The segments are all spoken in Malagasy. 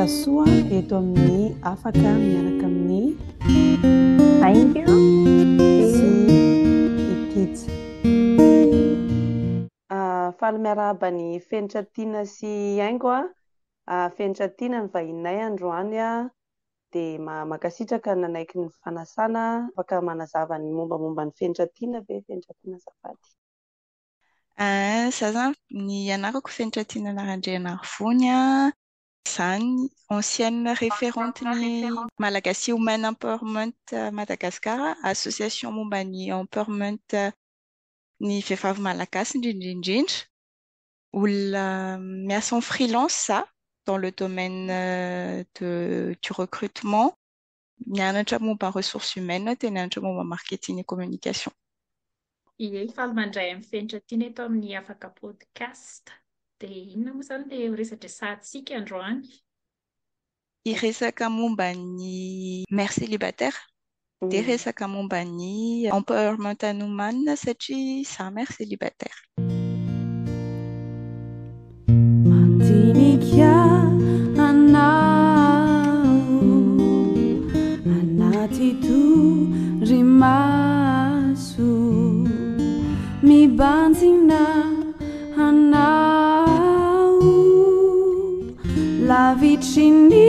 soa eto amin'ny afaka miaraka amin'ny Thank you. sy ititsy. Faly miarahaba ny fenitra tiana sy haingo fenitra tiana ny vahinay androany dia makasitraka nanaiky ny fanasana afaka manazava ny mombamomba ny fenitra tiana ve fenitra tiana zafady. Za zany ny anarako fenitra tiana Narandrianarivony zany ancienne référente ny Malagasy Women Empowerment Madagascar, association momba ny empowerment ny vehivavy malagasy indrindra olona miasa en freelance za dans le domaine du recrutement, mianatra momba ressources humaines dia mianatra momba marketing et communication. Faly mandray amin'ny fenitra tiana eto amin'ny afaka podcast dia inona moa zany ilay resadresantsika androany? Iresaka momba ny mère célibataire dia resaka momba ny empowerment anomanina satria za mère célibataire. Mandinika anao anaty torimaso mibanjina anao lavitry ny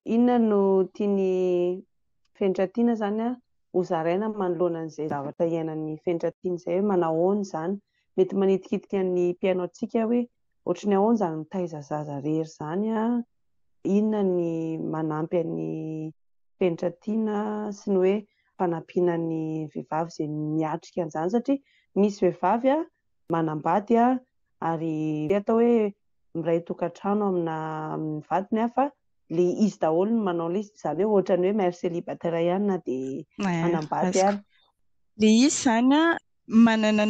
inona no tiany fenitra tiana zany hozaraina manoloana an'izay zavatra iainan'ny fenitra tiana izay hoe manao ahoana zany, mety manitikitika ny mpiainao-tsika hoe ohatry ny ahoana zany taiza zaza rery zany inona ny manampy an'ny fenitra tiana sy ny hoe fanampiana ny vehivavy izay miatrika an'izany satria misy vehivavy manambady ary atao hoe miray tokantrano amin'ny vadiny fa le izy daholo no manao le izy izany hoe ohatrany hoe mère célibataire ihany na dia manambady ary. Le izy zany manana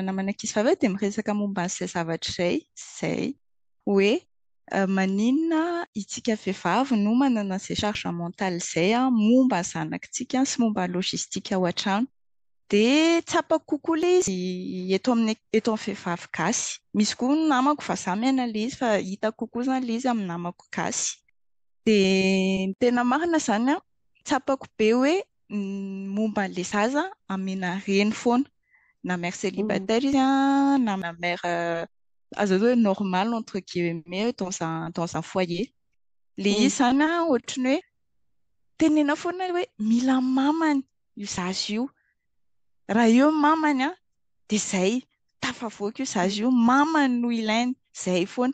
namana kisivavy dia miresaka momba an'izay zavatra izay hoe maninona itsika vehivavy no manana izay charge mentale izay momba ny zanakitsika sy momba logistika ao an-trano. Dia tsapako kokoa le izy eto amin'ny vehivavy gasy. Misy koa ny namako fa za miaina le izy fa hitako kokoa zany le izy amin'ny namako gasy. Dia tena marina zany tsapako be hoe momba an'ilay zaza amena reny foana na mère célibataire izy na mère azo atao hoe normal entre guillemets dans un foyer. Le izy zany ohatry ny hoe tenena foana hoe mila mamany io zaza io. Raha eo mamany dia izay tafavoaka io zaza io, mamany no ilainy, izay foana.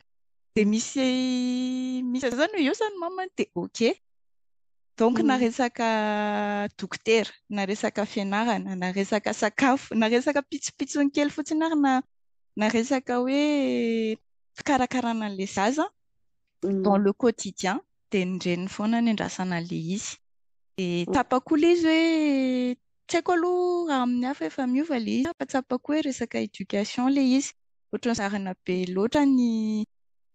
Dia misy zany eo zany mamany dia ok. Donc na resaka dokotera, na resaka fianarana, na resaka sakafo, na resaka pitsopitsony kely fotsiny ary na resaka hoe fikarakarana an'ilay zaza dans le quotidien dia ny reniny foana ny andrasana an'ilay izy. Dia tapako ilay izy hoe tsy haiko aloha raha amin'ny hafa efa miova ilay izy fa tsapako hoe resaka éducation ilay izy. Ohatran'ny zarina be loatra ny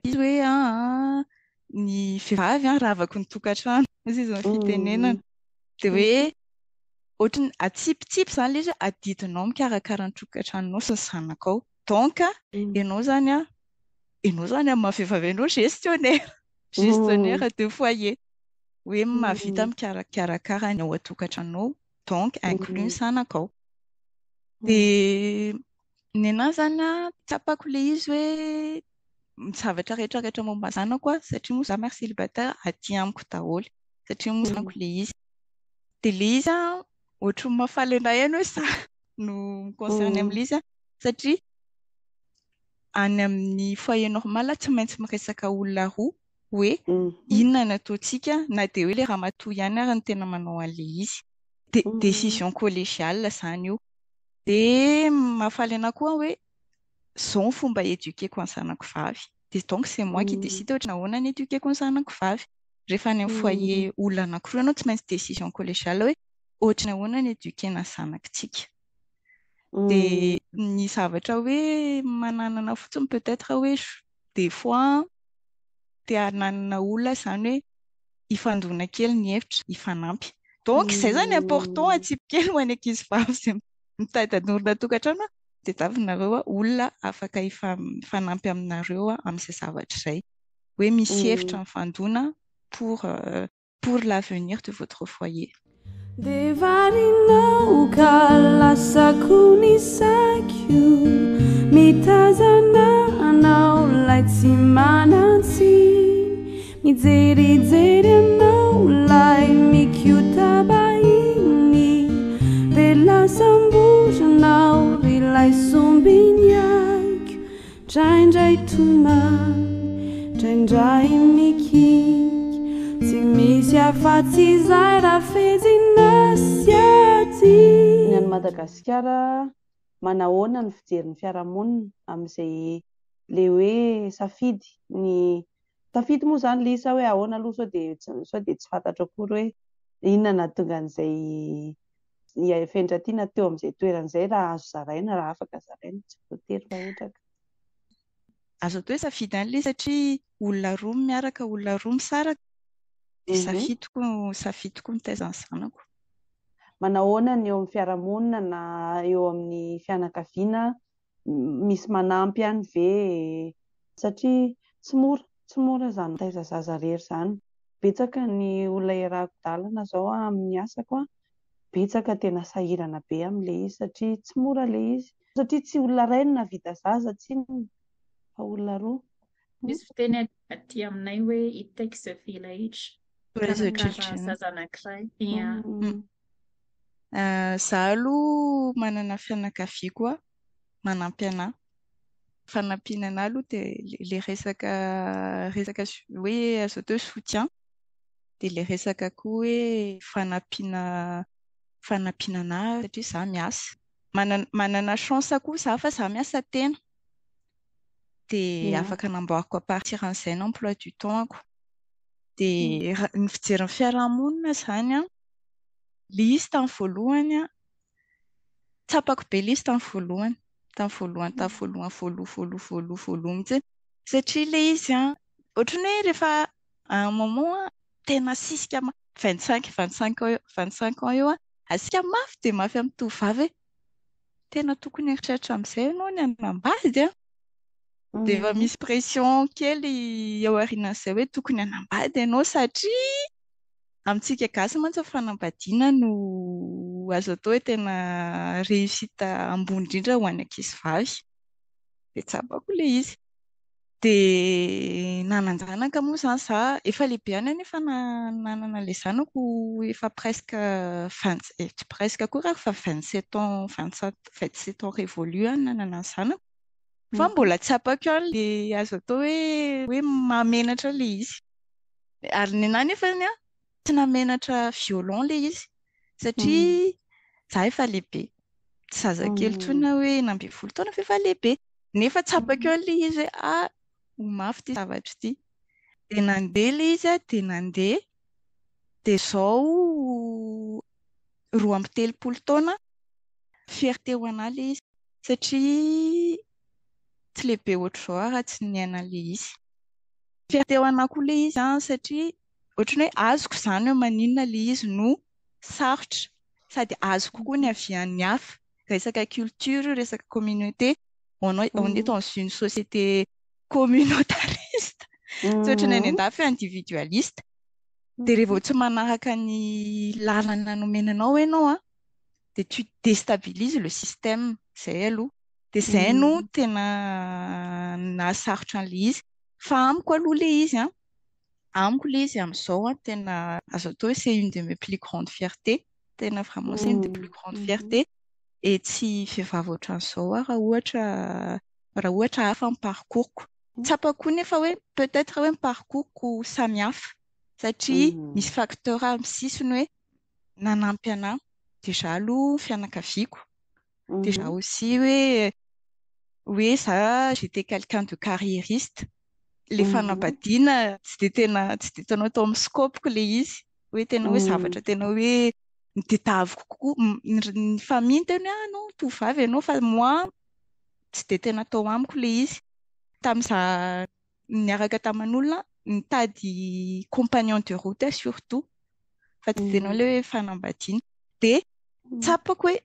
izy hoe ny vehivavy ravaky ny tokantrano izy ny fitenenana dia hoe ohatran'ny atsipitsipy zany ilay izy adidinao mikarakara ny tokantranonao sy ny zanakao. Donc ianao zany amin'ny maha-vehivavy anao gestionnaire de foyer hoe mahavita mikarakara ny ao an-tokantranonao, donc inclus ny zanakao. Dia ny anahy zany tsapako ilay izy hoe zavatra rehetrarehetra momba zanako satria moa za mère célibataire aty amiko daholo satria moa zanako ilay izy. Dia ilay izy ohatran'ny mahafaly anahy ihany hoe za no concerné amin'ilay izy satria any amin'ny foyer normal tsy maintsy miresaka olona roa hoe inona no ataontsika na dia hoe ilay ramatoa ihany ary ny tena manao an'ilay izy. Décision collégiale zany io. Dia mahafaly anahy koa hoe izao ny fomba éduquer-ko ny zanako vavy. Dia donc c'est moi qui décide ohatry nahoana ny éduquer-ko ny zanako vavy. Rehefa any amin'ny foyer olona anankiroa ianao tsy maintsy décision collégiale hoe ohatry nahoana ny éduquer-na zanakitsika. Dia ny zavatra hoe mananana fotsiny peut-être hoe des fois te hananana olona zany hoe hifandona kely ny hevitra, hifanampy. Donc izay zany important atsipikely ho an'ny ankizivavy izay mitady tanora tokantrano dia tavinareo olona afaka ifanampy aminareo amin'izay zavatra izay. Hoe misy hevitra mifandona pour l'avenir de votre foyer. De varinao ka lasako ny sakio mitazana anao lay tsy manatsiny mijerijery anao lay mikiotabahiny de lasambozanao ry lay sombiny aiko draindray tomany draindray mikiky tsy misy afa-tsy izay raha fehezina sy aty. Ny any Madagasikara manahoana ny fijerin'ny fiarahamonina amin'izay le hoe safidy moa zany le isa hoe ahoana aloha sao dia tsy fantatro akory hoe inona nahatonga an'izay fendratiana teo amin'izay toeran'izay raha azo zaraina raha afaka zaraina tsy voatery fahetraka. Azo atao hoe safidy an'ilay satria olona roa miaraka olona roa misaraka dia safidiko mitaiza ny zanako. Manahoana ny eo amin'ny fiarahamonina na eo amin'ny fianakaviana misy manampy ihany ve satria tsy mora izany mitaiza zaza rery izany. Betsaka ny olona iarahako dalana izao amin'ny asako betsaka tena sahirana be amin'ilay izy satria tsy mora ilay izy satria tsy olona iray no nahavita zaza tsinona fa olona roa. Misy fiteny aty aminay hoe it takes a village. Zaza anankiray. Zaho aloha manana fianakaviako koa manampy anahy. Fanampiana anahy aloha dia le resaka hoe azo atao hoe soutien dia le resaka koa hoe fanampiana anahy satria izaho miasa. Manana chance koa izaho fa izaho miasa tena dia afaka anamboariko à partir an'izay ny emploi du temps-ako. Dia ny fijerin'ny fiarahamonina izany le izy tamin'ny voalohany tsapako be le izy tamin'ny voalohany mihitsy satria le izy ohatrany hoe rehefa un moment tena sisika 25 ans eo asika mafy dia mafy amin'ny tovovavy tena tokony eritreritra amin'izay ianao ny hanambady dia efa misy pression kely ao aorianan'izay hoe tokony hanambady ianao satria amintsika gasy mantsy fanambadiana no azo atao hoe tena réussite ambony indrindra ho any ankizivavy. Dia tsapako ilay izy. Dia nanan-janaka moa izany izaho efa lehibe any nefa nanana ilay zanako efa presque akory fa 27 ans révolu nanana ny zanako. Fa mbola tsapako ilay azo atao hoe mamenatra ilay izy. Ary ny anahy nefa tsy namenatra violon ilay izy satria izaho efa lehibe. Tsy zazakely intsony hoe na 12 taona fa efa lehibe. Nefa tsapako ilay izy hoe ho mafy ity zavatra ity. Dia nandeha ilay izy dia nandeha. Dia izao 23 taona fierté ho anahy ilay izy satria tsy lehibe ohatr'izao raha tsy niaina ilay izy. Fierté ho anahy koa ilay izy satria ohatrany hoe azoko izany hoe maninona ilay izy no sarotra sady azoko koa ny avian'ny hafa. Resaka culture, resaka communauté, on est dans une société communautariste. Tsy ohatrany any an-dafy individualiste. Dia rehefa tsy manaraka ny lalana nomenanao ianao dia tu déstabilises le système. Izay aloha. Dia izay no tena nahasarotra an'ilay izy. Fa amiko aloha ilay izy amin'izao tena azo atao hoe c'est une de mes plus grandes fiertés. Tena vraiment c'est une des plus grandes fiertés. Et tsy vehivavy ohatran'izao raha ohatra hafa amin'ny parcours-ko. Tsapako nefa hoe peut-être hoe ny parcours-ko samihafa satria misy facteur amin'ny sisiny hoe nanampy anahy. Déjà aloha fianakaviako. Déjà aussi hoe ça j'étais quelqu'un de carriériste. Le fanambadiana tsy dia tena atao amin'ny skopiko ilay izy. Hoe tena hoe zavatra tena hoe tadiaviko kokoa. Ny famille tena non tovovavy ianao fa moi tsy dia tena atao amiko ilay izy. Tamin'izaho niaraka taman'olona nitady compagnon de route surtout fa tsy tena hoe fanambadiana. Dia tsapako hoe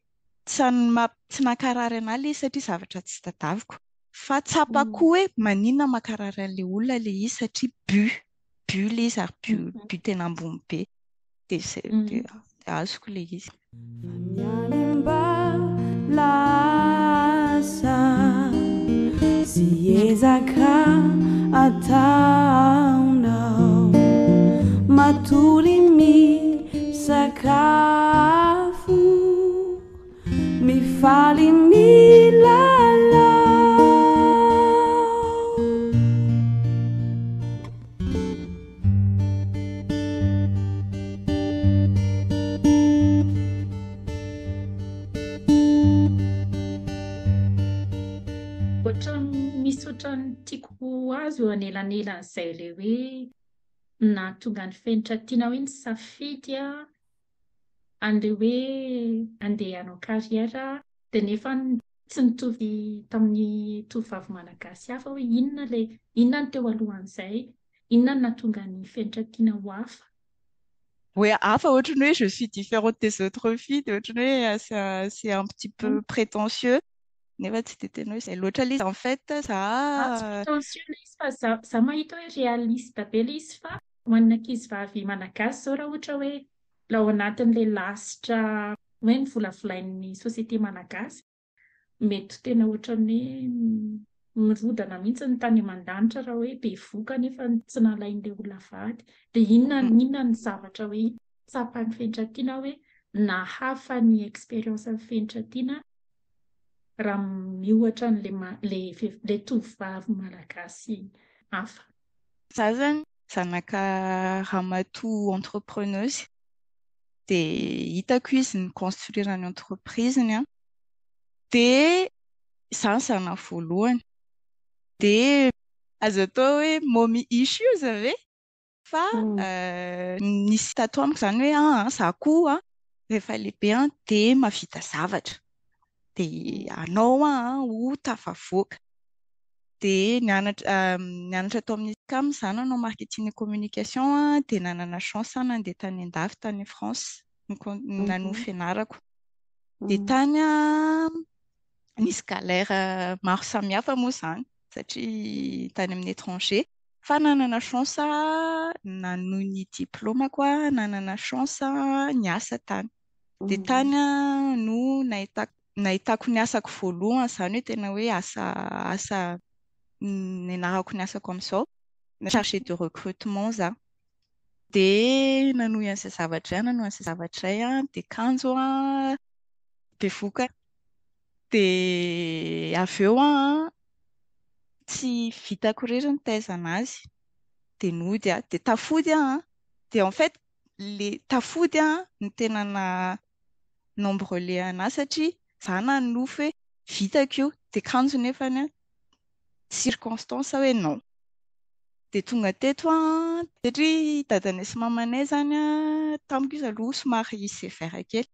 tsy nakarary anahy ilay izy satria zavatra tsy tadaviko. Fa tsapako hoe maninona makarary an'ilay olona ilay izy satria bu ilay izy ary bu tena ambony be. Dia azoko ilay izy. Lasa sy ezaka ataonao matory misakafo mifaly milalao misy ohatran'ny tiako azy eo anelanelan'izay ilay hoe nahatonga ny fenitra hoe ny safidy an'ilay hoe andeha hanao kariera dia nefa tsy nitovy tamin'ny tovovavy malagasy hafa hoe inona ny teo alohan'izay, inona ny nahatonga ny fenitra tiana ho hafa. Oui, hafa ohatran'ny hoe je suis différente des autres filles, dia ohatran'ny hoe c'est un petit peu prétentieux. Nefa tsy dia tena hoe izay loatra ilay izy en fait Tsy prétentieux ilay izy fa za mahita hoe réaliste be ilay izy fa ho an'ny ankizivavy malagasy zao raha ohatra hoe ao anatin'ilay lasitra hoe ny volavolain'ny sosiete malagasy mety tena ohatran'ny hoe mirodana mihitsy ny tany aman-danitra raha hoe be voka nefa tsy nalain'ilay olona vady. Dia inona ny zavatra hoe tsapan'ny fenitra hoe nahafa ny expérience ny fenitra raha miohatra n'ilay tovovavy malagasy hafa. Za zany zanaka ramatoa entrepreneuse dia hitako izy ny construire ny entreprise-ny dia za ny zanany voalohany. Dia azo atao hoe mommy issues ve fa nisy tato amiko izany hoe za koa rehefa lehibe dia mahavita zavatra. Dia anao ho tafavoaka. Dia nianatra tao amin'ny CAM za nanao marketing et communication dia nanana chance nandeha tany an-dafy tany France nano fianarako. Dia tany nisy galère maro samihafa moa izany satria tany amin'ny étranger. Fa nanana chance nanohy ny diplômako nanana chance niasa tany. Dia tany no nahitako ny asako voalohany izany hoe tena hoe asa nianarako ny asako amin'izao chargé de recrutement za. Dia nanohy an'izay zavatra izay dia kanjo bevoka. Dia avy eo tsy vitako irery ny taizana azy dia nody dia tafody dia en fait le tafody ny tena nombrele anahy satria za nanofy hoe vitako io dia kanjo nefany circonstance hoe non. Dia tonga teto satria dadanay sy mamanay zany tamiko izy aloha somary sévère kely.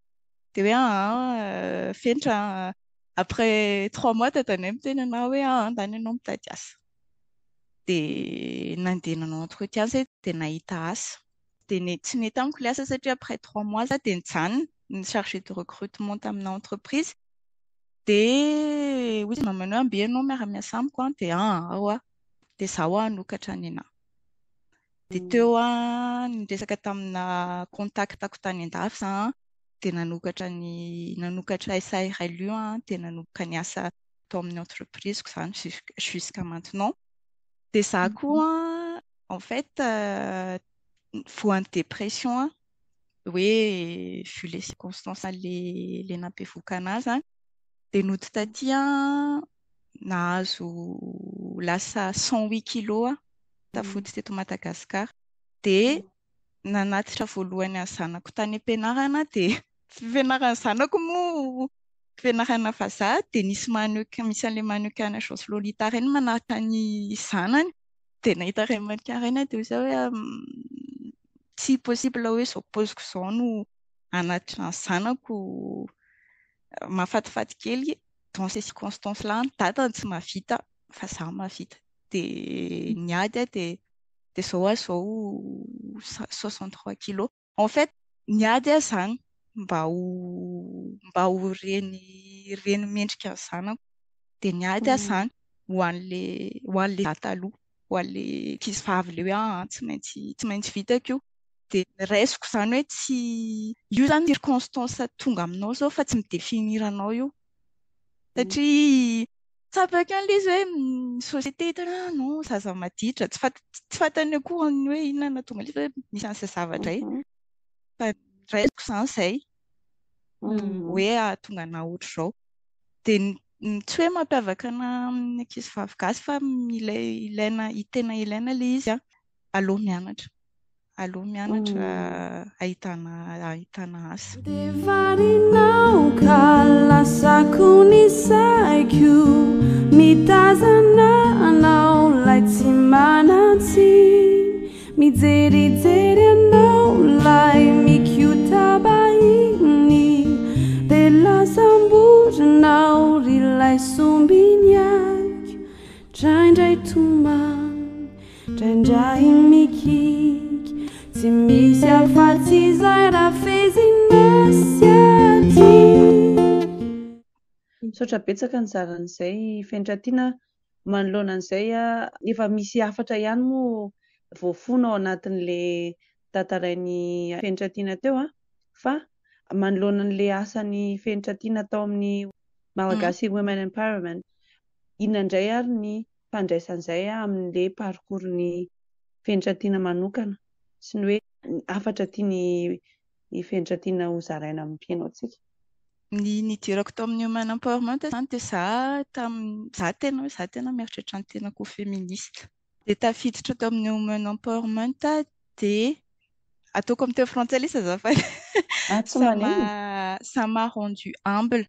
Dia hoe fenitra après 3 mois dadanay miteny anahy hoe andany ianao mitady asa. Dia nandeha nanao entretien zay dia nahita asa. Dia tsy nety amiko ilay asa satria après 3 mois za dia nijanona ny chargé de recrutement tamina entreprise. Dia hoy mamanay hoe ambe ianao miara-miasa amiko dia ao dia zaho hanokatra ny anahy. Dia teo niresaka tamina contactako tany an-dafy za dia nanokatra SARL dia nanomboka ny asa tao amin'ny entrepriseko izany jusqu'à maintenant. Dia za koa en fait voan'ny dépression hoe vu les circonstances le nampivoaka anazy dia nody taty nahazo lasa 108 kilos tafody teto Madagasikara. Dia nanatitra voalohany ny zanako tany am-pianarana dia fianarana zanako moa fianarana vazaha dia misy an'ilay manehoka ny agence Lolita ireny manaraka ny zanany. Dia nahita iray manehoka ireny dia hoe tsy possible hoe izao paoziko izao no anatitra ny zanako mahafatifaty kely dans ces circonstances là dadany tsy mahavita fa zaho mahavita. Dia niady dia izao 63 kilos. En fait niady izany mba ho reny mendrika ny zanako dia ny ady azany ho an'le taloha, ho an'le ankizivavy le hoe tsy maintsy vitako io. Dia ny raisiko izany hoe tsy io izany circonstance tonga aminao zao fa tsy midefiniranao io. Satria tsapaka an'ilay izy hoe société hitana non zaza maditra, tsy fantany akory ny hoe inona nahatonga ilay hoe misy an'izay zavatra fa raisiko izany izay hoe ahatonga anahy ohatr'izao. Dia tsy hoe mampiavaka anahy amin'ny ankizivavy gasy fa tena ilaina ilay izy aleo mianatra ahitana asa. Dia varinao ka lasako ny saiko mitazana anao lay tsy manatsy mijerijery anao lay mikiotabahiny dia lasamborinao ry lay sombiny aiko draindray tomany draindray mikiky tsy misy afa-tsy izay raha fezina sy aty. Misaotra betsaka ny zaran'izay Fentratiana. Manoloana an'izay efa misy hafatra ihany moa voafono ao anatin'ilay tantarain'ny Fentratiana teo fa manoloana an'ilay asan'ny Fentratiana tao amin'ny Malagasy Women Empowerment, inona indray ary ny fandraisan'izay amin'ilay parcours-ny Fentratiana manokana sy ny hoe hafatra tiany Fentratiana ho zaraina amin'ny mpiainatsika. Ny nidirako tao amin'ny Women Empowerment izany dia za tena mieritreritra ny tenako féministe. Dia tafiditra tao amin'ny Women Empowerment dia ataoko amin'ny teo frantsay ilay izy azafady. Ça m'a rendu humble.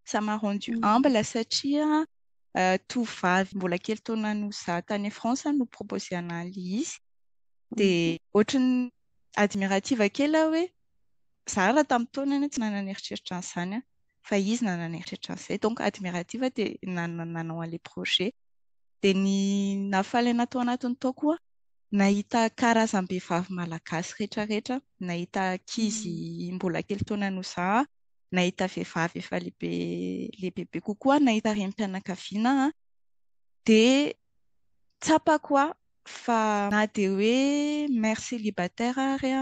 Ça m'a rendu humble satria tovovavy mbola kely taona no za tany France no proposé anahy ilay izy. Dia ohatran'ny admirative kely hoe za raha tamin'ny taonany tsy nanana eritreritra an'izany fa izy nanana eritreritra an'izay. Donc admirative dia nanao an'ilay projet. Dia ny nahafaly natao anatiny tao koa nahita karazam-behivavy malagasy rehetrarehetra, nahita ankizy mbola kely taona no za, nahita vehivavy efa lehibe kokoa, nahita renim-pianakaviana dia tsapako fa na dia hoe mère célibataire ary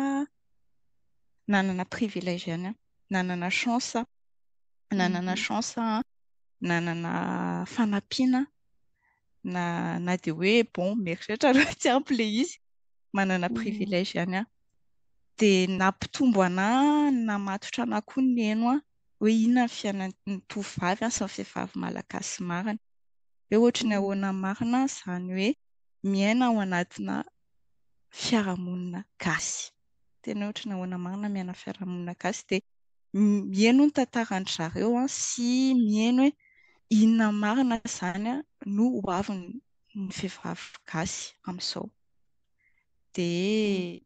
nanana privilège ihany, nanana chance, nanana fanampiana, na dia hoe bon mieritreritra raha tsy ampy ilay izy, manana privilège ihany dia nampitombo anahy, namatotra anahy koa ny neno hoe inona ny fiainan'ny tovovavy sy ny vehivavy malagasy marina. Hoe ohatran'ny ahoana marina izany hoe miaina ao anatina fiarahamonina gasy. Tena ohatran'ny ahoana marina miaina fiarahamonina gasy dia mihaino ny tantaran'ny zareo sy mihaino hoe inona marina izany no ho avin'ny vehivavy gasy amin'izao. Dia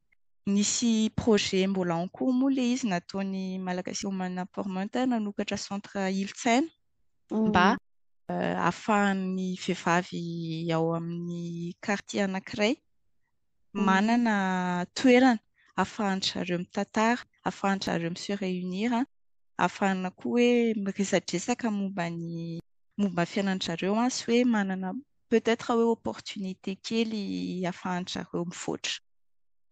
nisy projet mbola en cours moa ilay izy nataon'ny Malagasy Women Empowerment nanokatra centre Iltsaina mba ahafahan'ny vehivavy ao amin'ny quartier anankiray manana toerana ahafahan'ny zareo mitantara, ahafahan'ny zareo mi-se-réunir, ahafahana koa hoe miresadresaka momba fiainan'ny zareo sy hoe manana peut-être hoe opportunité kely ahafahan'ny zareo mivoatra.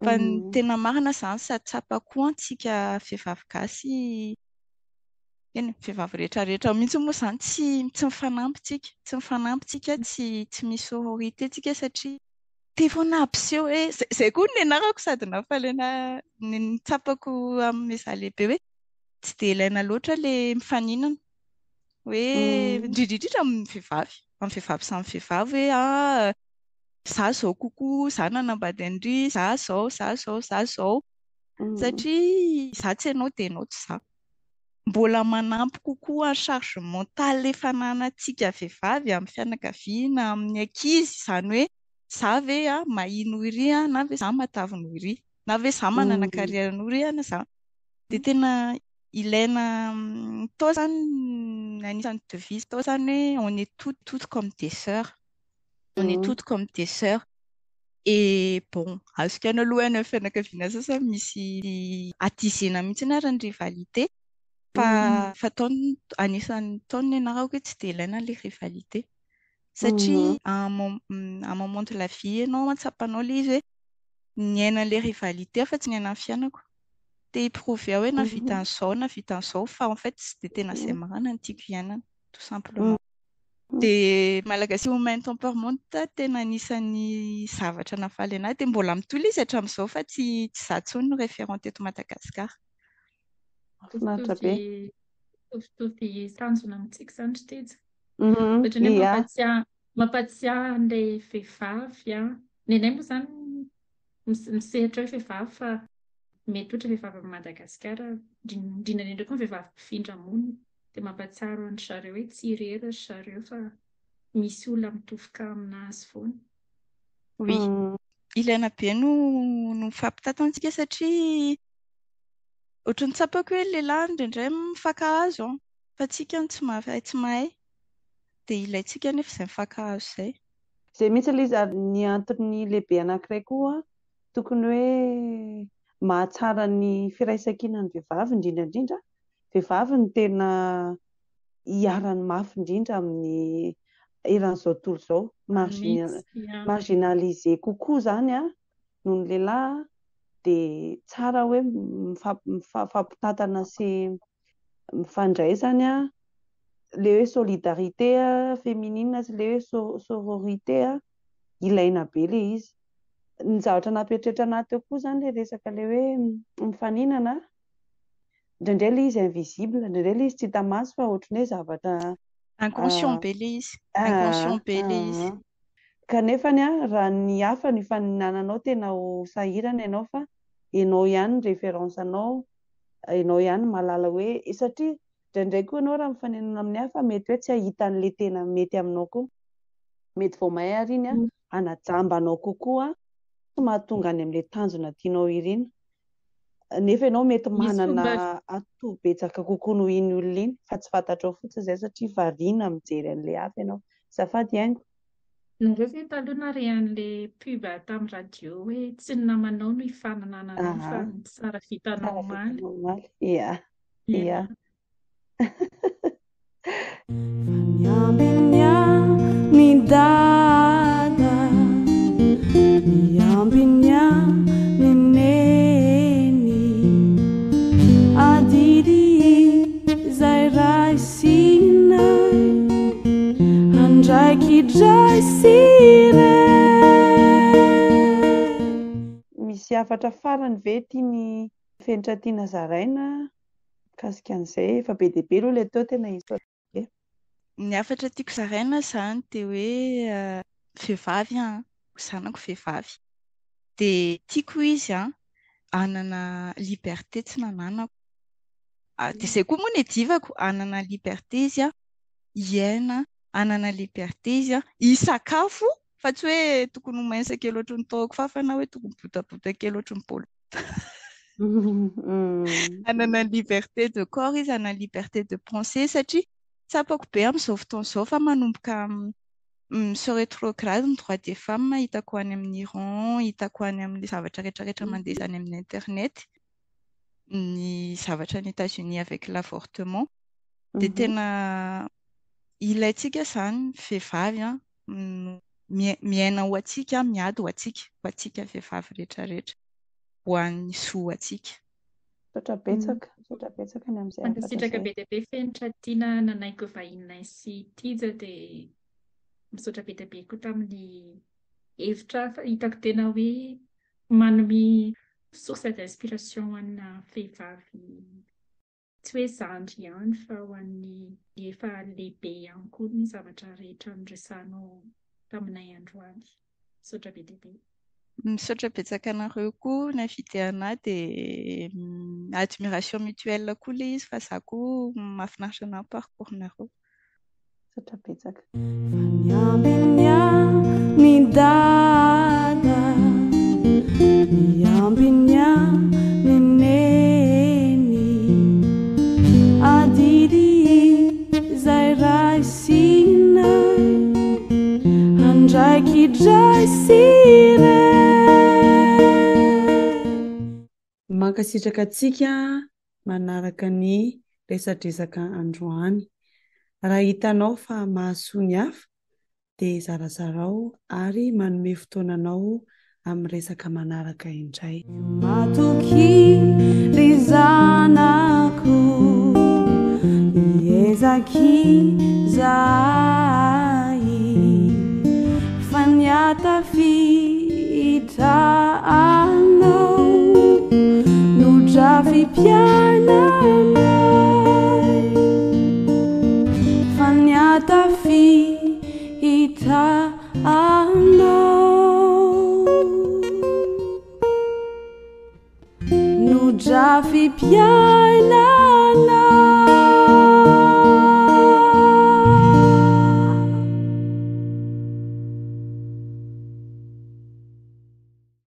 Fa ny tena marina izany sady tsapako antsika vehivavy gasy, vehivavy rehetrarehetra mihitsy moa izany tsy mifanampy tsika, tsy misy sororité tsika satria tefona aby seho hoe izay koa ny anarako sady nafalena ny tsapako amin'ny za lehibe hoe tsy dia ilaina loatra ilay mifaninana hoe indrindrindrindra amin'ny vehivavy samy vehivavy hoe za zao kokoa, za nanambady an'ry, za zao satria za tsy hainao dia hainao tsy za. Mbola manampy kokoa ny charge mentale efa nanantsika vehivavy amin'ny fianakaviana, amin'ny ankizy, izany hoe za ve mahino iry na ve za matavina iry, na ve za manana carrière iry na za. Dia tena ilaina tao izany anisan'ny devise tao izany hoe on est toutes comme des sœurs. On est toutes comme des sœurs. Et bon, azoko any aloha any amin'ny fianakaviana sasany misy atizena mihitsy ary ny rivalité. Fa anisan'ny taona ianarako hoe tsy dia ilaina ilay rivalité. Satria à un moment de la vie ianao matsapanao ilay izy hoe niaina ilay rivalité fa tsy niaina ny fiainako. Te hi-prouver hoe navita an'izao fa en fait tsy dia tena izay marina ny tiako hiainana tout simplement. Dia malagasy main tempérament tena anisan'ny zavatra nafaly anahy dia mbola mitoly izy hatramin'izao fa tsy izaho intsony no référent teto Madagasikara. Fitovy tanjona amintsika izany ry Tejy. Ohatran'ny mampatsiahy an'ilay vehivavy. Ny anay moa izany misehatra hoe vehivavy fa mety ohatra vehivavy amin'ny Madagasikara indrindra indrindra koa vehivavy mpifindra monina dia mampatsiaro an-dry zareo hoe tsy irery ry zareo fa misy olona mitovoka aminazy foana. Oui, ilaina be no mifampitantansika satria ohatran'ny tsapako hoe lehilahy indraindray mifankahazo fa tsika tsy mahay dia ilaintsika nefa izay mifankahazo izay. Izay mihitsy ilay izy ary ny antony lehibe anankiray koa tokony hoe mahatsara ny firaisan-kinan'ny vehivavy indrindra indrindra. Vehivavy ny tena hiarany mafy indrindra amin'ny eran'izao tontolo izao. Marginalisé kokoa izany noho ny lehilahy dia tsara hoe mifampitantana sy mifandray izany ilay hoe solidarité féminine sy ilay hoe sororité ilaina be ilay izy. Ny zavatra nampieritreritra anahy teo koa izany ilay resaka ilay hoe mifaninana. Indraindray ilay izy invisible, indraindray ilay izy tsy hita maso fa ohatran'ny hoe zavatra inconscient be ilay izy. Kanefa raha ny hafa ny faninananao tena ho sahirana ianao fa ianao ihany ny référence-anao, ianao ihany mahalala hoe satria indraindray koa ianao raha mifaninana amin'ny hafa mety hoe tsy ahita an'ilay tena mety aminao koa. Mety vao mahay ary iny hanajamba anao kokoa sy mahatonga any amin'ilay tanjona tianao irina. Nefa ianao mety manana atovo-betsaka kokoa noho iny olona iny fa tsy fantatrao fotsiny izay satria variana mijery an'ilay hafa ianao. Azafady haingo. Nareo ve taloha narehan'ilay pub tamin'ny radio hoe tsy ny namanao no hifananananao fa ny tsara vitanao omaly. Ia. Niambinya ni dada, niambinya ni neni, adidi zairai sinai, andrai kidrai sire. Misy hafatra farany ve tiany fenitra tiana zaraina mikasika an'izay efa be dia be aloha ilay teo tena izy. Ny hafatra tiako zaraina izany dia hoe vehivavy zanako vehivavy. Dia tiako izy hanana liberté tsy nananako. Dia izay koa moa ny hedivako hanana liberté izy hiaina, hanana liberté izy hisakafo fa tsy hoe tokony ho mainsa kely ohatry ny taoko fafana hoe tokony botabota kely ohatry ny paolo. Hanana liberté de corps izy, hanana liberté de pensée satria tsapako be amin'izao fotoana izao fa manomboka se rétrograde ny droit des femmes hitako any amin'ny Iran, hitako any amin'ny zavatra rehetrarehetra mandeha any amin'ny internet, ny zavatra ny États-Unis avec l'avortement. Dia tena ilaintsika izany vehivavy miaina ho atsika, miady ho atsika vehivavy rehetrarehetra, ho an'ny zo atsika. Sotra betsaka ny amin'izay hafatra Mankasitraka be dia be fenitra tiana nanaiko vahinay sy Tija dia misaotra be dia be koa tamin'ny hevitra hitako tena hoe manome source d'inspiration ho anna vehivavy tsy hoe zandry ihany fa ho an'ny efa lehibe ihany koa ny zavatra rehetra niresahanao taminay androany. Misaotra be dia be. Misaotra betsaka anareo koa navidy anahy dia admiration mutuelle koa ilay izy fa izaho koa mahafinaritra anahy parcours-nareo. Misaotra betsaka. Niambinya ni dada, niambinya ni neni, adidi zairai sinai, andrai kidrai sire. mankasitraka antsika manaraka ny resadresaka androany. Raha hitanao fa mahasoa ny hafa dia zarazarao ary manome fotoananao amin'ny resaka manaraka indray. Matoky ry zanako ezaky zay fa niatafitanao no drafy piananay fa niatafitanao no drafy piananay